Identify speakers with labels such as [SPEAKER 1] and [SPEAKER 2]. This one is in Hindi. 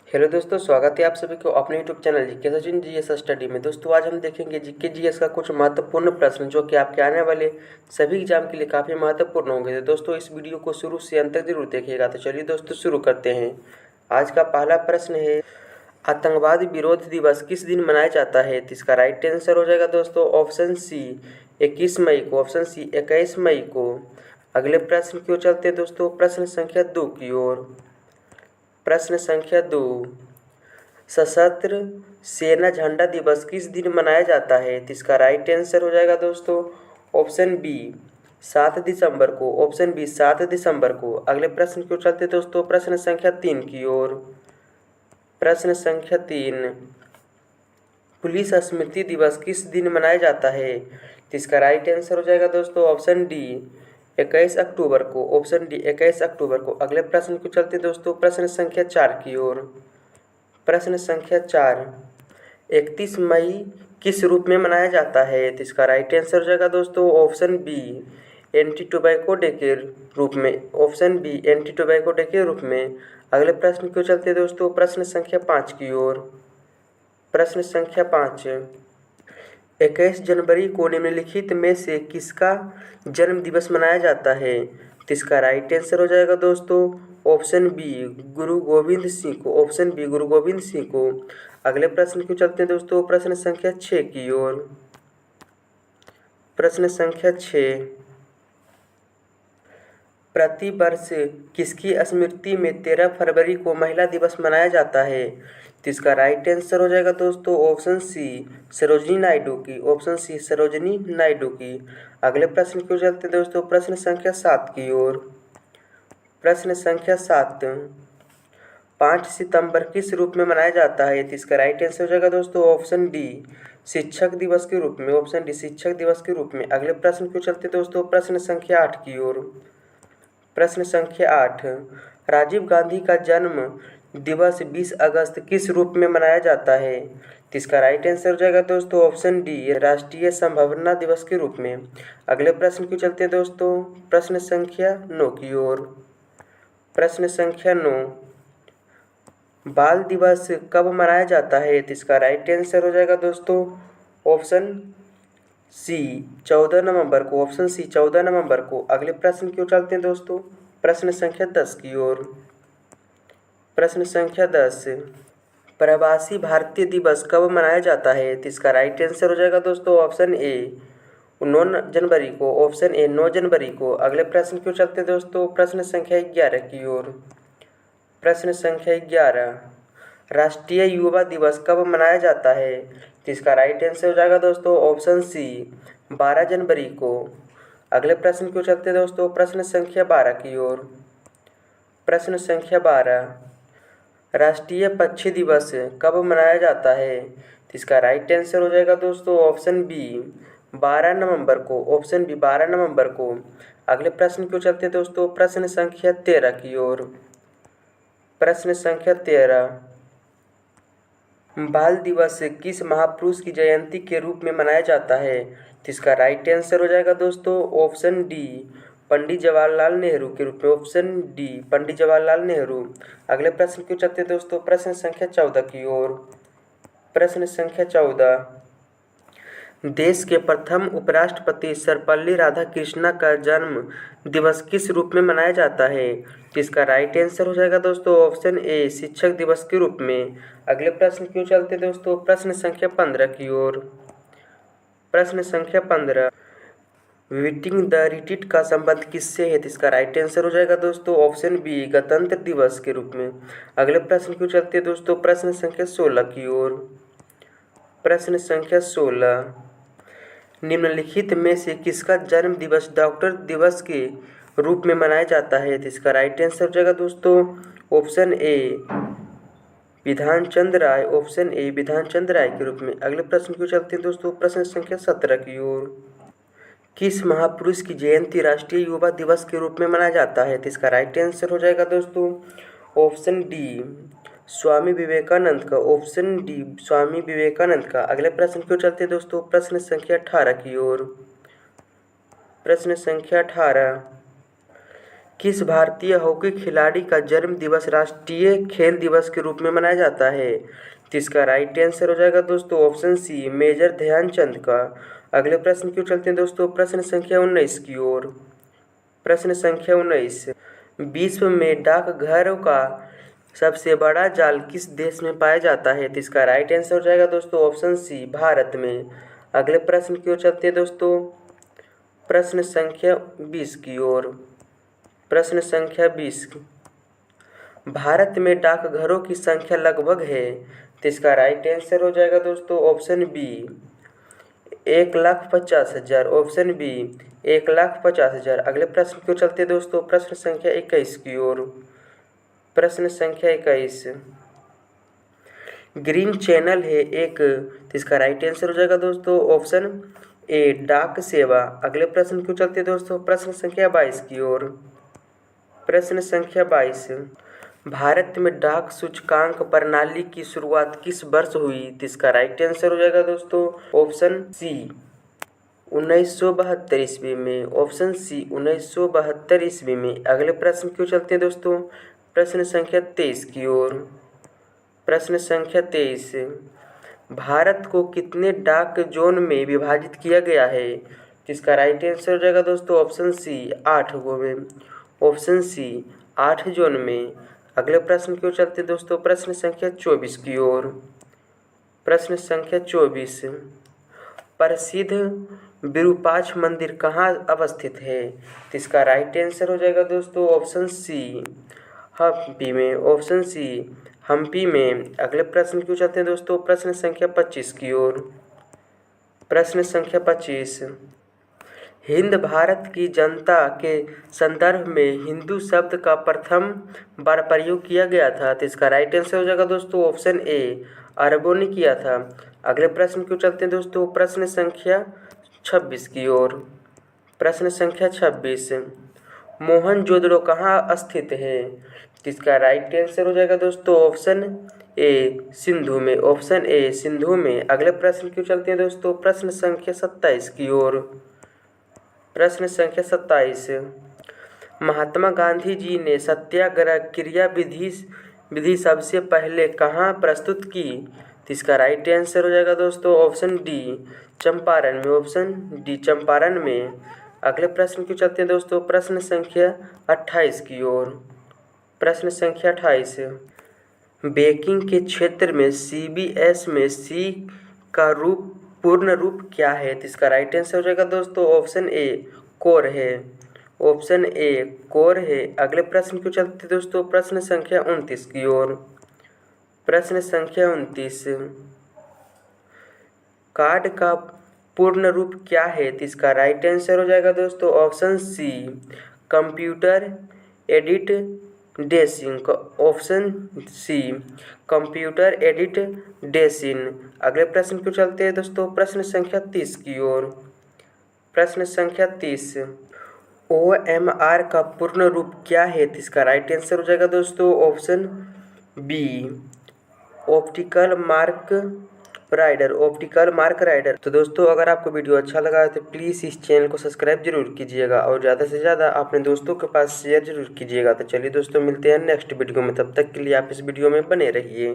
[SPEAKER 1] हेलो दोस्तों, स्वागत है आप सभी को अपने YouTube channel GK Sachin GS study में। दोस्तों आज हम देखेंगे जीके जीएस का कुछ महत्वपूर्ण प्रश्न जो कि आपके आने वाले सभी एग्जाम के लिए काफ़ी महत्वपूर्ण होंगे। तो दोस्तों इस वीडियो को शुरू से अंत तक जरूर देखिएगा। तो चलिए दोस्तों शुरू करते हैं। आज का पहला प्रश्न है, आतंकवाद विरोध दिवस किस दिन मनाया जाता है? तो इसका राइट आंसर हो जाएगा दोस्तों ऑप्शन सी 21 मई को, ऑप्शन सी 21 मई को। अगले प्रश्न की ओर चलते हैं दोस्तों, प्रश्न संख्या 2 की ओर। प्रश्न संख्या 2, सशस्त्र सेना झंडा दिवस किस दिन मनाया जाता है? तो इसका राइट आंसर हो जाएगा दोस्तों ऑप्शन बी 7 दिसंबर को, ऑप्शन बी 7 दिसंबर को। अगले प्रश्न की ओर चलते दोस्तों, प्रश्न संख्या 3 की ओर। प्रश्न संख्या 3, पुलिस स्मृति दिवस किस दिन मनाया जाता है? तो इसका राइट आंसर हो जाएगा दोस्तों ऑप्शन डी 21 अक्टूबर को, ऑप्शन डी 21 अक्टूबर को। अगले प्रश्न को चलते दोस्तों, प्रश्न संख्या 4 की ओर। प्रश्न संख्या 4, 31 मई किस रूप में मनाया जाता है? तो इसका राइट आंसर हो जाएगा दोस्तों option B anti tobacco day के रूप में, option B anti tobacco day के रूप में। अगले प्रश्न की ओर चलते दोस्तों, प्रश्न संख्या 5 की ओर। प्रश्न संख्या 5, 21 जनवरी को निम्नलिखित में से किसका जन्म दिवस मनाया जाता है? तो इसका राइट आंसर हो जाएगा दोस्तों ऑप्शन बी गुरु गोविंद सिंह को, ऑप्शन बी गुरु गोविंद सिंह को। अगले प्रश्न को चलते हैं दोस्तों, प्रश्न संख्या 6 की ओर। प्रश्न संख्या 6, प्रति वर्ष किसकी स्मृति में 13 फरवरी को महिला दिवस मनाया जाता है? तो इसका राइट आंसर हो जाएगा दोस्तों ऑप्शन सी सरोजिनी नायडू की, ऑप्शन सी सरोजिनी नायडू की। अगले प्रश्न को चलते हैं दोस्तों, प्रश्न संख्या 7 की ओर। प्रश्न संख्या 7, 5 सितंबर किस रूप में मनाया जाता है? तो इसका राइट आंसर हो जाएगा दोस्तों ऑप्शन डी शिक्षक दिवस के रूप में, ऑप्शन डी शिक्षक दिवस के रूप में। अगले प्रश्न को चलते दोस्तों, प्रश्न संख्या 8 की ओर। प्रश्न संख्या 8, राजीव गांधी का जन्म दिवस 20 अगस्त किस रूप में मनाया जाता है? तो इसका राइट आंसर हो जाएगा दोस्तों ऑप्शन डी राष्ट्रीय संभावना दिवस के रूप में। अगले प्रश्न को चलते हैं दोस्तों, प्रश्न संख्या 9 की ओर। प्रश्न संख्या 9, बाल दिवस कब मनाया जाता है? तो इसका राइट आंसर हो जाएगा दोस्तों ऑप्शन सी 14 नवंबर को, ऑप्शन सी 14 नवंबर को। अगले प्रश्न की ओर चलते हैं दोस्तों, प्रश्न संख्या 10 की ओर। प्रश्न संख्या 10, प्रवासी भारतीय दिवस कब मनाया जाता है? तो इसका राइट आंसर हो जाएगा दोस्तों ऑप्शन ए 9 जनवरी को, ऑप्शन ए 9 जनवरी को। अगले प्रश्न की ओर चलते हैं दोस्तों, प्रश्न संख्या 11 की ओर। प्रश्न संख्या 11, राष्ट्रीय युवा दिवस कब मनाया जाता है? तो इसका राइट आंसर हो जाएगा दोस्तों ऑप्शन सी 12 जनवरी को। अगले प्रश्न की ओर चलते हैं दोस्तों, प्रश्न संख्या 12 की ओर। प्रश्न संख्या 12, राष्ट्रीय पक्षी दिवस कब मनाया जाता है? तो इसका राइट आंसर हो जाएगा दोस्तों ऑप्शन बी 12 नवंबर को, ऑप्शन बी 12 नवंबर को। अगले प्रश्न की ओर चलते हैं दोस्तों, प्रश्न संख्या 13 की ओर। प्रश्न संख्या 13, बाल दिवस किस महापुरुष की जयंती के रूप में मनाया जाता है? तो इसका राइट आंसर हो जाएगा दोस्तों ऑप्शन डी पंडित जवाहरलाल नेहरू के रूप में, ऑप्शन डी पंडित जवाहरलाल नेहरू। अगले प्रश्न क्यों चलते हैं दोस्तों, प्रश्न संख्या 14 की ओर। प्रश्न संख्या 14, देश के प्रथम उपराष्ट्रपति सर्वपल्ली राधाकृष्णन का जन्म दिवस किस रूप में मनाया जाता है? तो इसका राइट आंसर हो जाएगा दोस्तों ऑप्शन ए शिक्षक दिवस के रूप में। अगले प्रश्न क्यों चलते दोस्तों, प्रश्न संख्या 15 की ओर। प्रश्न संख्या 15, मीटिंग द रिट्रीट का संबंध किससे है? तो इसका राइट आंसर हो जाएगा दोस्तों ऑप्शन बी गणतंत्र दिवस के रूप में। अगले प्रश्न क्यों चलते हैं दोस्तों, प्रश्न संख्या 16 की ओर। प्रश्न संख्या 16, निम्नलिखित में से किसका जन्म दिवस डॉक्टर दिवस के रूप में मनाया जाता है? तो इसका राइट आंसर हो जाएगा दोस्तों option A Bidhan Chandra Rai, option A Bidhan Chandra राय के रूप में। अगले प्रश्न क्यों चलते हैं दोस्तों, प्रश्न संख्या 17 की ओर। किस महापुरुष की जयंती राष्ट्रीय युवा दिवस के रूप में मनाया जाता है? तो इसका राइट आंसर हो जाएगा दोस्तों ऑप्शन डी स्वामी विवेकानंद का, ऑप्शन डी स्वामी विवेकानंद का। अगले प्रश्न क्यों चलते हैं दोस्तों, प्रश्न संख्या 18 की ओर। प्रश्न संख्या 18, किस भारतीय हॉकी खिलाड़ी का जन्म दिवस राष्ट्रीय खेल दिवस के रूप में मनाया जाता है? तो इसका राइट आंसर हो जाएगा दोस्तों ऑप्शन सी, मेजर ध्यानचंद का। अगले प्रश्न की ओर चलते हैं दोस्तों, प्रश्न संख्या 19 की ओर। प्रश्न संख्या 19, विश्व में डाकघरों का सबसे बड़ा जाल किस देश में पाया जाता है? तो इसका राइट आंसर हो जाएगा दोस्तों ऑप्शन सी, भारत में। अगले प्रश्न की ओर चलते हैं दोस्तों, प्रश्न संख्या 20 की ओर। प्रश्न संख्या 20, भारत में डाकघरों की संख्या लगभग है। तो इसका राइट आंसर हो जाएगा दोस्तों ऑप्शन बी, 1,50,000। Option B, 1,50,000। अगले प्रश्न की ओर चलते हैं दोस्तों, प्रश्न संख्या 21 की ओर। प्रश्न संख्या 21, ग्रीन चैनल है एक। तो इसका राइट आंसर हो जाएगा दोस्तों ऑप्शन ए, डाक सेवा। अगले प्रश्न की ओर चलते हैं दोस्तों, प्रश्न संख्या 22 की ओर। प्रश्न संख्या 22, भारत में डाक सूचकांक प्रणाली की शुरुआत किस वर्ष हुई? तो इसका राइट आंसर हो जाएगा दोस्तों ऑप्शन सी, 1972 ईस्वी में। ऑप्शन सी, 1972 ईस्वी में। अगले प्रश्न की ओर चलते हैं दोस्तों, प्रश्न संख्या 23 की ओर। प्रश्न संख्या 23, भारत को कितने डाक जोन में विभाजित किया गया है? इसका राइट आंसर हो जाएगा दोस्तों ऑप्शन सी, 8 गो में। ऑप्शन सी, 8 जोन में। अगले प्रश्न की ओर चलते हैं दोस्तों, प्रश्न संख्या 24 की ओर। प्रश्न संख्या 24, प्रसिद्ध विरूपाक्ष मंदिर कहाँ अवस्थित है? तो इसका राइट आंसर हो जाएगा दोस्तों ऑप्शन सी, हम्पी में। ऑप्शन सी, हम्पी में। अगले प्रश्न की ओर चलते हैं दोस्तों, प्रश्न संख्या 25 की ओर। प्रश्न संख्या 25, हिंद भारत की जनता के संदर्भ में हिंदू शब्द का प्रथम बार प्रयोग किया गया था। तो इसका राइट आंसर हो जाएगा दोस्तों ऑप्शन ए, अरबों ने किया था। अगले प्रश्न की ओर चलते हैं दोस्तों, प्रश्न संख्या 26 की ओर। प्रश्न संख्या 26, मोहनजोदड़ो कहाँ स्थित है? तो इसका राइट आंसर हो जाएगा दोस्तों ऑप्शन ए, सिंधु में। ऑप्शन ए, सिंधु में। अगले प्रश्न की ओर चलते हैं दोस्तों, प्रश्न संख्या 27 की ओर। प्रश्न संख्या 27, महात्मा गांधी जी ने सत्याग्रह क्रिया विधि सबसे पहले कहाँ प्रस्तुत की? तो इसका राइट आंसर हो जाएगा दोस्तों ऑप्शन डी, चंपारण में। ऑप्शन डी, चंपारण में। अगले प्रश्न की चलते हैं दोस्तों, प्रश्न संख्या 28 की ओर। प्रश्न संख्या 28, बैंकिंग के क्षेत्र में CBS में सी का पूर्ण रूप क्या है? तो इसका राइट आंसर हो जाएगा दोस्तों ऑप्शन ए, कोर है। ऑप्शन ए, कोर है। अगले प्रश्न की चलते दोस्तों, प्रश्न संख्या 29 की ओर। प्रश्न संख्या 29, कार्ड का पूर्ण रूप क्या है? तो इसका राइट आंसर हो जाएगा दोस्तों option C, computer aided design. Option C, computer aided design. अगले प्रश्न को चलते हैं दोस्तों, प्रश्न संख्या 30 की ओर। प्रश्न संख्या 30, OMR का पूर्ण रूप क्या है? तो इसका राइट आंसर हो जाएगा दोस्तों option B, optical mark reader. Optical mark reader. तो दोस्तों अगर आपको वीडियो अच्छा लगा है तो प्लीज़ इस चैनल को सब्सक्राइब जरूर कीजिएगा और ज़्यादा से ज़्यादा अपने दोस्तों के पास शेयर जरूर कीजिएगा। तो चलिए दोस्तों मिलते हैं नेक्स्ट वीडियो में, तब तक के लिए आप इस वीडियो में बने रहिए।